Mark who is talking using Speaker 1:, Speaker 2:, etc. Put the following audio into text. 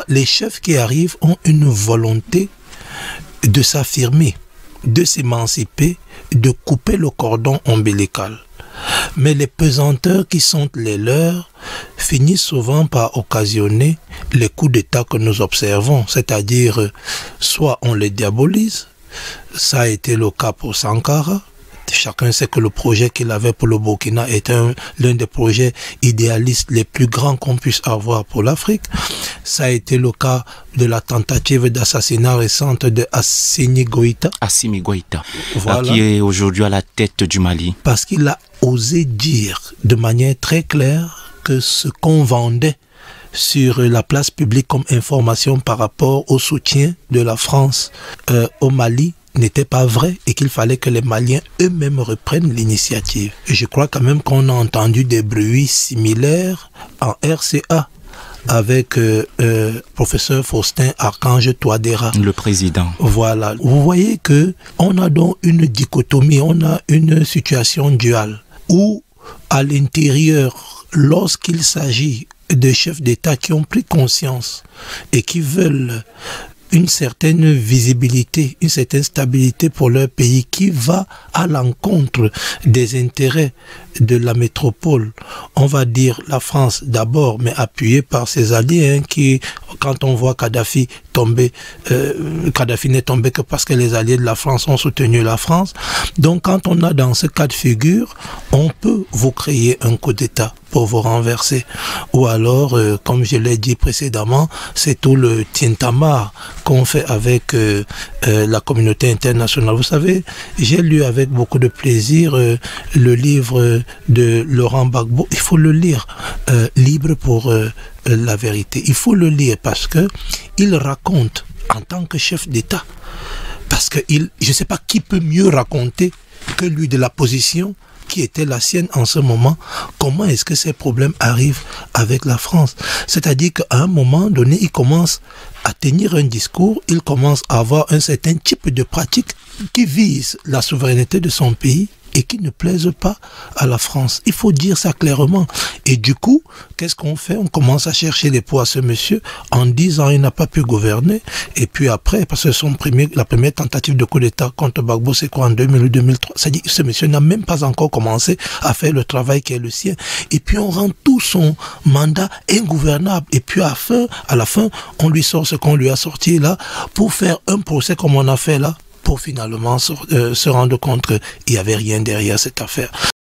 Speaker 1: Les chefs qui arrivent ont une volonté de s'affirmer, de s'émanciper, de couper le cordon ombilical. Mais les pesanteurs qui sont les leurs finissent souvent par occasionner les coups d'État que nous observons, c'est-à-dire soit on les diabolise, ça a été le cas pour Sankara. Chacun sait que le projet qu'il avait pour le Burkina est l'un des projets idéalistes les plus grands qu'on puisse avoir pour l'Afrique. Ça a été le cas de la tentative d'assassinat récente de Assimi Goïta.
Speaker 2: Assimi Goïta,
Speaker 1: voilà.
Speaker 2: Qui est aujourd'hui à la tête du Mali.
Speaker 1: Parce qu'il a osé dire de manière très claire que ce qu'on vendait sur la place publique comme information par rapport au soutien de la France au Mali n'était pas vrai et qu'il fallait que les Maliens eux-mêmes reprennent l'initiative. Et je crois quand même qu'on a entendu des bruits similaires en RCA avec professeur Faustin Archange Touadéra.
Speaker 2: Le président.
Speaker 1: Voilà. Vous voyez que on a donc une dichotomie, on a une situation duale où à l'intérieur, lorsqu'il s'agit de chefs d'État qui ont pris conscience et qui veulent une certaine visibilité, une certaine stabilité pour leur pays qui va à l'encontre des intérêts de la métropole. On va dire la France d'abord, mais appuyée par ses alliés qui, quand on voit Kadhafi tomber, Kadhafi n'est tombé que parce que les alliés de la France ont soutenu la France. Donc quand on a dans ce cas de figure, on peut vous créer un coup d'État pour vous renverser. Ou alors, comme je l'ai dit précédemment, c'est tout le tintamarre qu'on fait avec la communauté internationale. Vous savez, j'ai lu avec beaucoup de plaisir le livre de Laurent Gbagbo. Il faut le lire, Libre pour la vérité. Il faut le lire parce que il raconte en tant que chef d'État, parce que je ne sais pas qui peut mieux raconter que lui de la position qui était la sienne en ce moment, comment est-ce que ces problèmes arrivent avec la France. C'est-à-dire qu'à un moment donné, il commence à tenir un discours, il commence à avoir un certain type de pratique qui vise la souveraineté de son pays et qui ne plaisent pas à la France. Il faut dire ça clairement. Et du coup, qu'est-ce qu'on fait? On commence à chercher les poids à ce monsieur en disant qu'il n'a pas pu gouverner. Et puis après, parce que la première tentative de coup d'État contre Gbagbo, c'est quoi, en 2000 ou 2003? C'est-à-dire que ce monsieur n'a même pas encore commencé à faire le travail qui est le sien. Et puis on rend tout son mandat ingouvernable. Et puis à la fin, on lui sort ce qu'on lui a sorti là pour faire un procès comme on a fait là, pour finalement se rendre compte qu'il n'y avait rien derrière cette affaire.